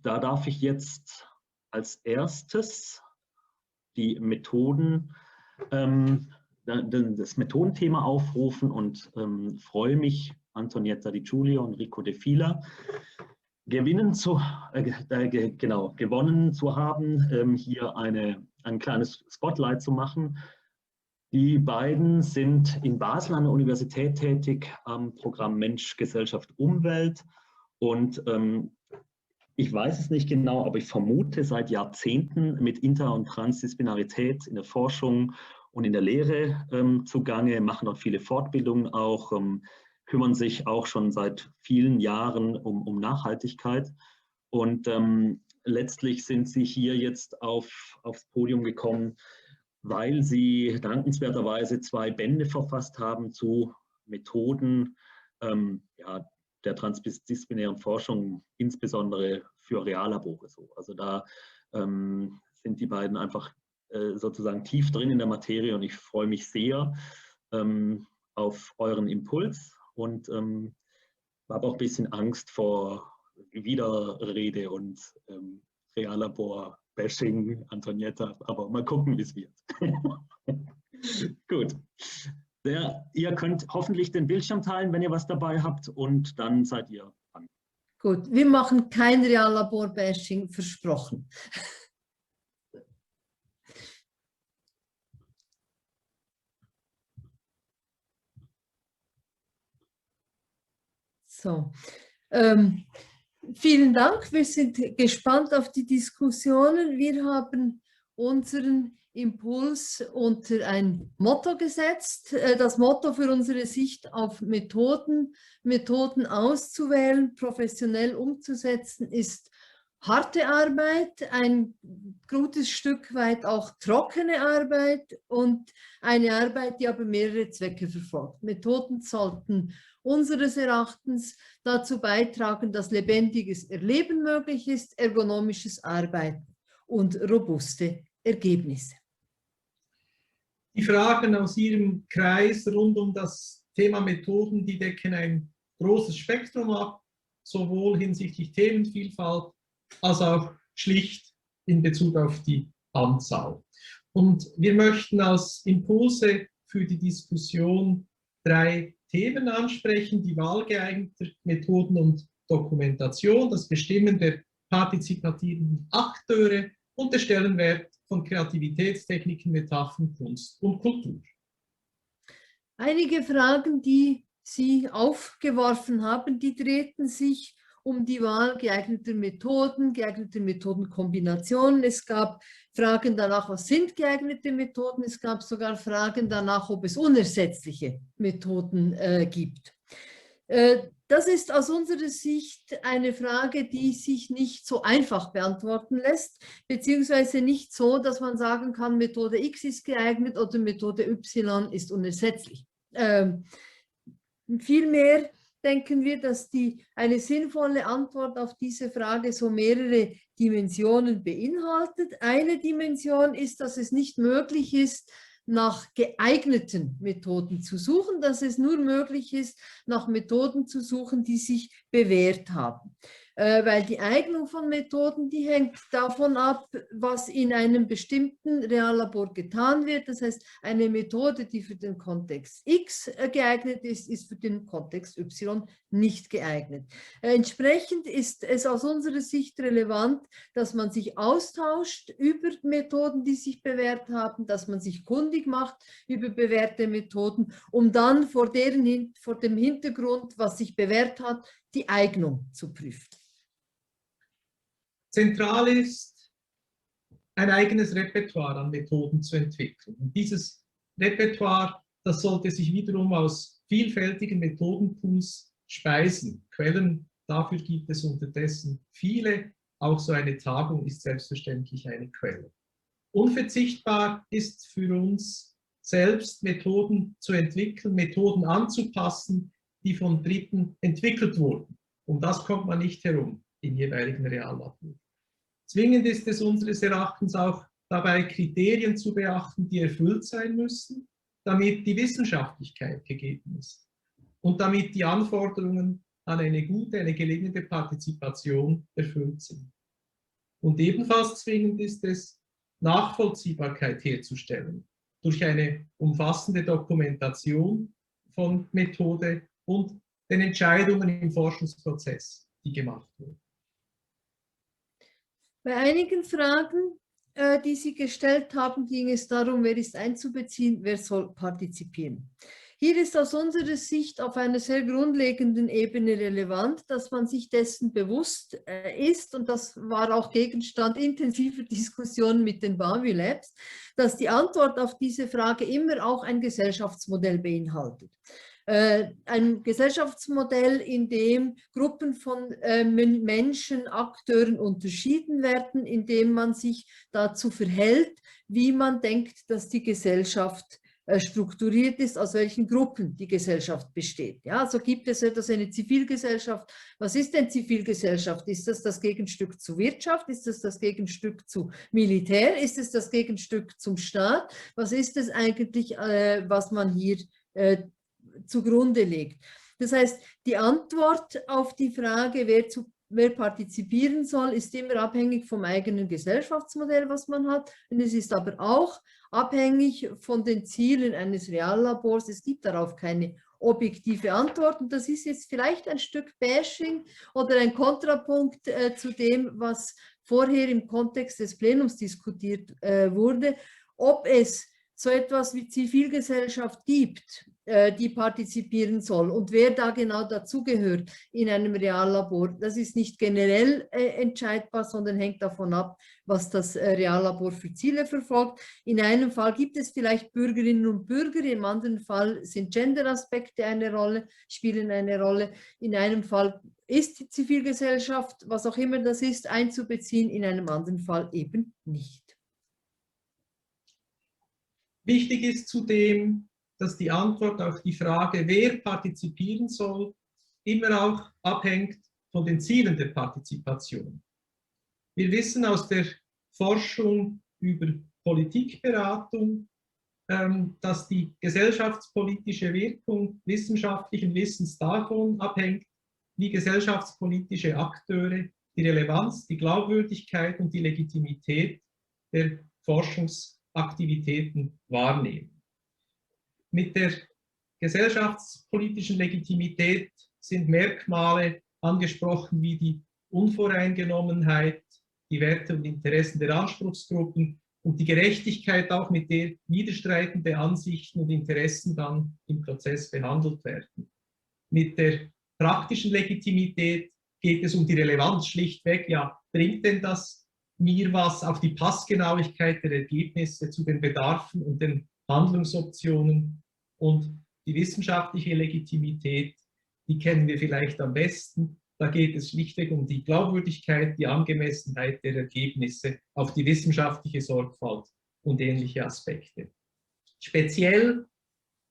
da darf ich jetzt als erstes die Methoden, das Methodenthema aufrufen und freue mich, Antonietta Di Giulio und Rico De Fila gewonnen zu haben, hier ein kleines Spotlight zu machen. Die beiden sind in Basel an der Universität tätig am Programm Mensch, Gesellschaft, Umwelt und ich weiß es nicht genau, aber ich vermute seit Jahrzehnten mit Inter- und Transdisziplinarität in der Forschung und in der Lehre zugange, machen dort viele Fortbildungen auch, kümmern sich auch schon seit vielen Jahren um Nachhaltigkeit. Und letztlich sind sie hier jetzt aufs Podium gekommen, weil sie dankenswerterweise 2 Bände verfasst haben zu Methoden der transdisziplinären Forschung, insbesondere für Reallabore. Also da sind die beiden einfach sozusagen tief drin in der Materie und ich freue mich sehr auf euren Impuls und habe auch ein bisschen Angst vor Widerrede und Reallabor-Bashing, Antonietta, aber mal gucken, wie es wird. Gut. Ihr könnt hoffentlich den Bildschirm teilen, wenn ihr was dabei habt und dann seid ihr dran. Gut, wir machen kein Reallabor-Bashing, versprochen. So, vielen Dank. Wir sind gespannt auf die Diskussionen. Wir haben unseren Impuls unter ein Motto gesetzt. Das Motto für unsere Sicht auf Methoden auszuwählen, professionell umzusetzen, ist harte Arbeit, ein gutes Stück weit auch trockene Arbeit und eine Arbeit, die aber mehrere Zwecke verfolgt. Methoden sollten unseres Erachtens dazu beitragen, dass lebendiges Erleben möglich ist, ergonomisches Arbeiten und robuste Ergebnisse. Die Fragen aus Ihrem Kreis rund um das Thema Methoden, die decken ein großes Spektrum ab, sowohl hinsichtlich Themenvielfalt als auch schlicht in Bezug auf die Anzahl. Und wir möchten als Impulse für die Diskussion 3 Themen ansprechen: die Wahl geeigneter Methoden und Dokumentation, das Bestimmen der partizipativen Akteure und der Stellenwert von Kreativitätstechniken, Metaphern, Kunst und Kultur. Einige Fragen, die Sie aufgeworfen haben, die drehten sich um die Wahl geeigneter Methodenkombinationen. Es gab Fragen danach, was sind geeignete Methoden? Es gab sogar Fragen danach, ob es unersetzliche Methoden gibt. Das ist aus unserer Sicht eine Frage, die sich nicht so einfach beantworten lässt, beziehungsweise nicht so, dass man sagen kann, Methode X ist geeignet oder Methode Y ist unersetzlich. Vielmehr denken wir, dass eine sinnvolle Antwort auf diese Frage so mehrere Dimensionen beinhaltet. Eine Dimension ist, dass es nicht möglich ist, nach geeigneten Methoden zu suchen, dass es nur möglich ist, nach Methoden zu suchen, die sich bewährt haben. Weil die Eignung von Methoden, die hängt davon ab, was in einem bestimmten Reallabor getan wird. Das heißt, eine Methode, die für den Kontext X geeignet ist, ist für den Kontext Y nicht geeignet. Entsprechend ist es aus unserer Sicht relevant, dass man sich austauscht über Methoden, die sich bewährt haben, dass man sich kundig macht über bewährte Methoden, um dann vor dem Hintergrund, was sich bewährt hat, die Eignung zu prüfen. Zentral ist, ein eigenes Repertoire an Methoden zu entwickeln. Und dieses Repertoire, das sollte sich wiederum aus vielfältigen Methodenpools speisen. Quellen dafür gibt es unterdessen viele. Auch so eine Tagung ist selbstverständlich eine Quelle. Unverzichtbar ist für uns selbst, Methoden zu entwickeln, Methoden anzupassen, die von Dritten entwickelt wurden. Um das kommt man nicht herum im jeweiligen Reallabor. Zwingend ist es unseres Erachtens auch dabei, Kriterien zu beachten, die erfüllt sein müssen, damit die Wissenschaftlichkeit gegeben ist und damit die Anforderungen an eine gute, eine gelingende Partizipation erfüllt sind. Und ebenfalls zwingend ist es, Nachvollziehbarkeit herzustellen durch eine umfassende Dokumentation von Methode und den Entscheidungen im Forschungsprozess, die gemacht wurden. Bei einigen Fragen, die Sie gestellt haben, ging es darum, wer ist einzubeziehen, wer soll partizipieren. Hier ist aus unserer Sicht auf einer sehr grundlegenden Ebene relevant, dass man sich dessen bewusst ist, und das war auch Gegenstand intensiver Diskussionen mit den BAVI Labs, dass die Antwort auf diese Frage immer auch ein Gesellschaftsmodell beinhaltet. Ein Gesellschaftsmodell, in dem Gruppen von Menschen, Akteuren unterschieden werden, in dem man sich dazu verhält, wie man denkt, dass die Gesellschaft strukturiert ist, aus welchen Gruppen die Gesellschaft besteht. Ja, also gibt es etwas, eine Zivilgesellschaft. Was ist denn Zivilgesellschaft? Ist das das Gegenstück zur Wirtschaft? Ist das das Gegenstück zu Militär? Ist es das Gegenstück zum Staat? Was ist es eigentlich, was man hier zugrunde legt? Das heißt, die Antwort auf die Frage, wer partizipieren soll, ist immer abhängig vom eigenen Gesellschaftsmodell, was man hat. Und es ist aber auch abhängig von den Zielen eines Reallabors. Es gibt darauf keine objektive Antwort. Und das ist jetzt vielleicht ein Stück Bashing oder ein Kontrapunkt zu dem, was vorher im Kontext des Plenums diskutiert wurde, ob es so etwas wie Zivilgesellschaft gibt, die partizipieren soll und wer da genau dazugehört in einem Reallabor. Das ist nicht generell entscheidbar, sondern hängt davon ab, was das Reallabor für Ziele verfolgt. In einem Fall gibt es vielleicht Bürgerinnen und Bürger, im anderen Fall sind Gender-Aspekte spielen eine Rolle. In einem Fall ist die Zivilgesellschaft, was auch immer das ist, einzubeziehen, in einem anderen Fall eben nicht. Wichtig ist zudem, dass die Antwort auf die Frage, wer partizipieren soll, immer auch abhängt von den Zielen der Partizipation. Wir wissen aus der Forschung über Politikberatung, dass die gesellschaftspolitische Wirkung wissenschaftlichen Wissens davon abhängt, wie gesellschaftspolitische Akteure die Relevanz, die Glaubwürdigkeit und die Legitimität der Forschungsaktivitäten wahrnehmen. Mit der gesellschaftspolitischen Legitimität sind Merkmale angesprochen wie die Unvoreingenommenheit, die Werte und Interessen der Anspruchsgruppen und die Gerechtigkeit, auch mit der widerstreitende Ansichten und Interessen dann im Prozess behandelt werden. Mit der praktischen Legitimität geht es um die Relevanz schlichtweg. Ja, bringt denn das mir was, auf die Passgenauigkeit der Ergebnisse zu den Bedarfen und den Handlungsoptionen? Und die wissenschaftliche Legitimität, die kennen wir vielleicht am besten. Da geht es schlichtweg um die Glaubwürdigkeit, die Angemessenheit der Ergebnisse, auf die wissenschaftliche Sorgfalt und ähnliche Aspekte. Speziell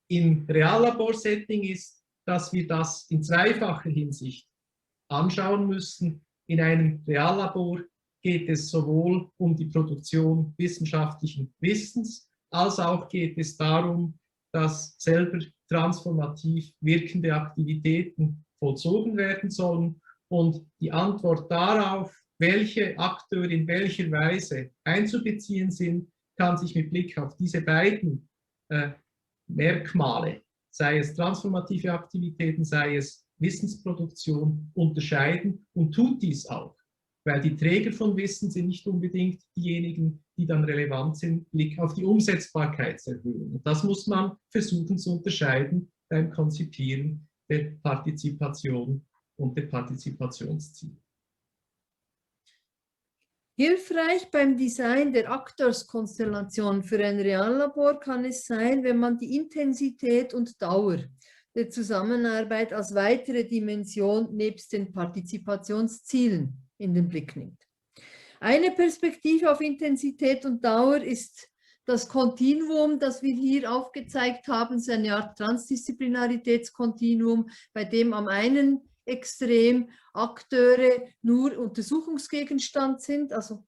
im Reallabor-Setting ist, dass wir das in zweifacher Hinsicht anschauen müssen. In einem Reallabor geht es sowohl um die Produktion wissenschaftlichen Wissens, als auch geht es darum, dass selber transformativ wirkende Aktivitäten vollzogen werden sollen. Und die Antwort darauf, welche Akteure in welcher Weise einzubeziehen sind, kann sich mit Blick auf diese beiden Merkmale, sei es transformative Aktivitäten, sei es Wissensproduktion, unterscheiden und tut dies auch. Weil die Träger von Wissen sind nicht unbedingt diejenigen, die dann relevant sind, Blick auf die Umsetzbarkeitserhöhung. Und das muss man versuchen zu unterscheiden beim Konzipieren der Partizipation und der Partizipationsziele. Hilfreich beim Design der Akteurskonstellation für ein Reallabor kann es sein, wenn man die Intensität und Dauer der Zusammenarbeit als weitere Dimension nebst den Partizipationszielen in den Blick nimmt. Eine Perspektive auf Intensität und Dauer ist das Kontinuum, das wir hier aufgezeigt haben, ist eine Art Transdisziplinaritätskontinuum, bei dem am einen Extrem Akteure nur Untersuchungsgegenstand sind, also,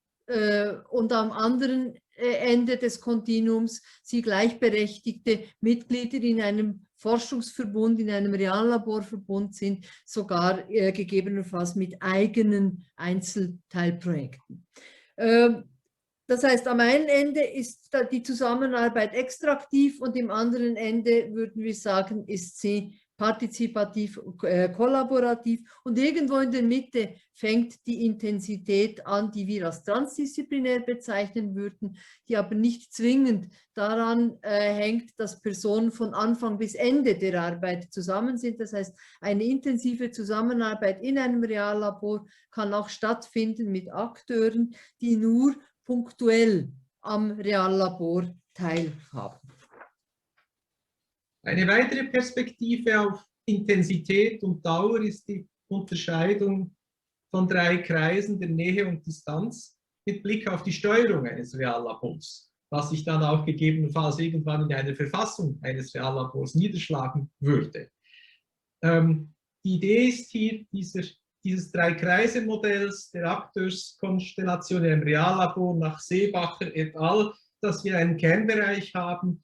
und am anderen Ende des Kontinuums sie gleichberechtigte Mitglieder in einem Forschungsverbund, in einem Reallaborverbund sind, sogar gegebenenfalls mit eigenen Einzelteilprojekten. Das heißt, am einen Ende ist die Zusammenarbeit extraktiv und im anderen Ende, würden wir sagen, ist sie partizipativ, kollaborativ, und irgendwo in der Mitte fängt die Intensität an, die wir als transdisziplinär bezeichnen würden, die aber nicht zwingend daran hängt, dass Personen von Anfang bis Ende der Arbeit zusammen sind. Das heißt, eine intensive Zusammenarbeit in einem Reallabor kann auch stattfinden mit Akteuren, die nur punktuell am Reallabor teilhaben. Eine weitere Perspektive auf Intensität und Dauer ist die Unterscheidung von 3 Kreisen der Nähe und Distanz mit Blick auf die Steuerung eines Reallabors, was sich dann auch gegebenenfalls irgendwann in einer Verfassung eines Reallabors niederschlagen würde. Die Idee ist hier dieses 3-Kreise-Modells der Akteurskonstellation im Reallabor nach Seebacher et al., dass wir einen Kernbereich haben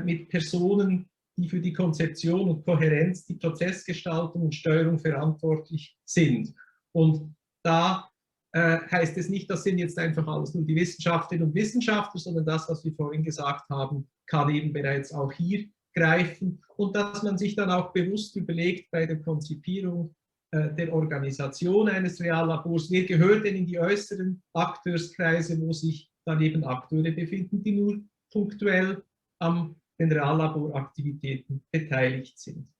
mit Personen, die für die Konzeption und Kohärenz, die Prozessgestaltung und Steuerung verantwortlich sind. Und da heißt es nicht, das sind jetzt einfach alles nur die Wissenschaftlerinnen und Wissenschaftler, sondern das, was wir vorhin gesagt haben, kann eben bereits auch hier greifen, und dass man sich dann auch bewusst überlegt bei der Konzipierung der Organisation eines Reallabors, wer gehört denn in die äußeren Akteurskreise, wo sich dann eben Akteure befinden, die nur punktuell am den Reallaboraktivitäten beteiligt sind.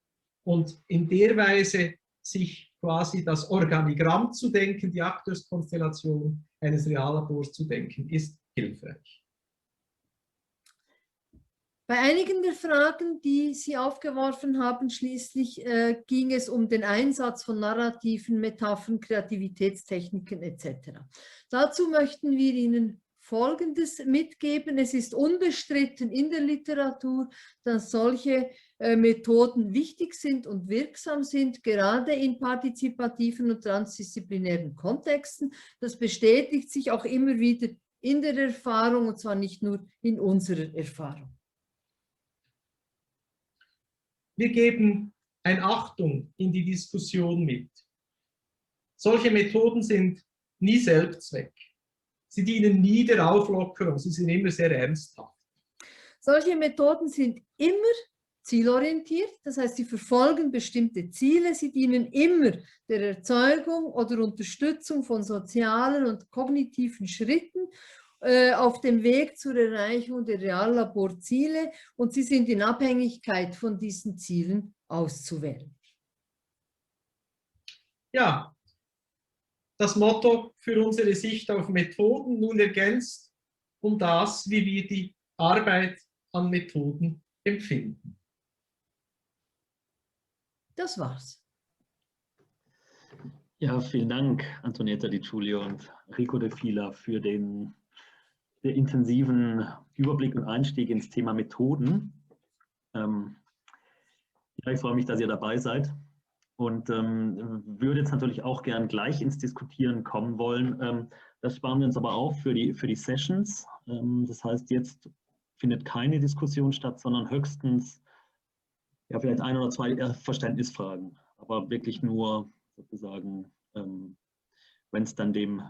Und in der Weise sich quasi das Organigramm zu denken, die Akteurskonstellation eines Reallabors zu denken, ist hilfreich. Bei einigen der Fragen, die Sie aufgeworfen haben, schließlich ging es um den Einsatz von Narrativen, Metaphern, Kreativitätstechniken etc. Dazu möchten wir Ihnen Folgendes mitgeben: Es ist unbestritten in der Literatur, dass solche Methoden wichtig sind und wirksam sind, gerade in partizipativen und transdisziplinären Kontexten. Das bestätigt sich auch immer wieder in der Erfahrung, und zwar nicht nur in unserer Erfahrung. Wir geben eine Achtung in die Diskussion mit. Solche Methoden sind nie Selbstzweck. Sie dienen nie der Auflockerung, sie sind immer sehr ernsthaft. Solche Methoden sind immer zielorientiert, das heißt, sie verfolgen bestimmte Ziele, sie dienen immer der Erzeugung oder Unterstützung von sozialen und kognitiven Schritten auf dem Weg zur Erreichung der Reallaborziele, und sie sind in Abhängigkeit von diesen Zielen auszuwählen. Ja, das Motto für unsere Sicht auf Methoden nun ergänzt um das, wie wir die Arbeit an Methoden empfinden. Das war's. Ja, vielen Dank, Antonietta Di Giulio und Rico De Fila, für den sehr intensiven Überblick und Einstieg ins Thema Methoden. Ja, ich freue mich, dass ihr dabei seid. Und würde jetzt natürlich auch gern gleich ins Diskutieren kommen wollen. Das sparen wir uns aber auf für die Sessions. Das heißt, jetzt findet keine Diskussion statt, sondern höchstens ja, vielleicht 1 oder 2 Verständnisfragen. Aber wirklich nur sozusagen, wenn es dann dem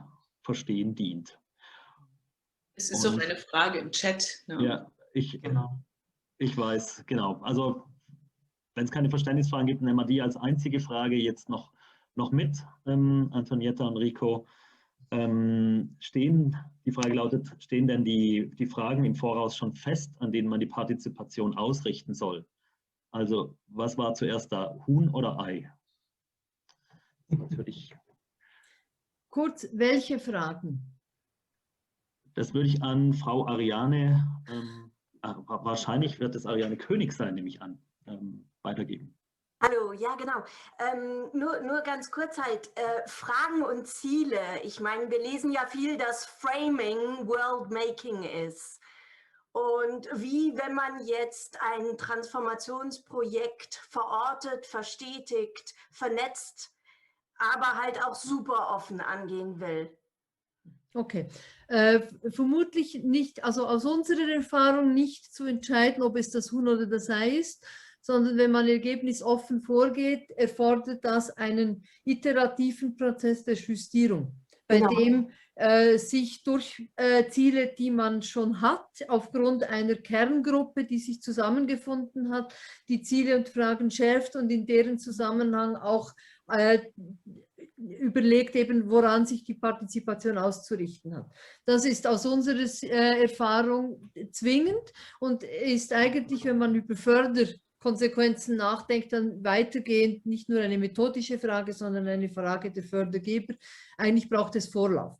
Verstehen dient. Es ist auch eine Frage im Chat. Ne? Ja, ich weiß, genau. Also wenn es keine Verständnisfragen gibt, nehmen wir die als einzige Frage jetzt noch mit. Antonietta und Rico, die Frage lautet, stehen denn die Fragen im Voraus schon fest, an denen man die Partizipation ausrichten soll? Also was war zuerst da, Huhn oder Ei? Natürlich. Kurz, welche Fragen? Das würde ich an Frau Ariane, wahrscheinlich wird es Ariane König sein, nehme ich an, weitergeben. Hallo, ja genau. Nur ganz kurz halt, Fragen und Ziele. Ich meine, wir lesen ja viel, dass Framing World Making ist. Und wie, wenn man jetzt ein Transformationsprojekt verortet, verstetigt, vernetzt, aber halt auch super offen angehen will. Okay, vermutlich nicht, also aus unserer Erfahrung nicht zu entscheiden, ob es das Huhn oder das Ei ist, sondern wenn man ergebnisoffen vorgeht, erfordert das einen iterativen Prozess der Justierung, bei dem sich durch Ziele, die man schon hat, aufgrund einer Kerngruppe, die sich zusammengefunden hat, die Ziele und Fragen schärft und in deren Zusammenhang auch überlegt eben, woran sich die Partizipation auszurichten hat. Das ist aus unserer Erfahrung zwingend und ist eigentlich, wenn man über Förderkonsequenzen nachdenkt, dann weitergehend nicht nur eine methodische Frage, sondern eine Frage der Fördergeber. Eigentlich braucht es Vorlauf.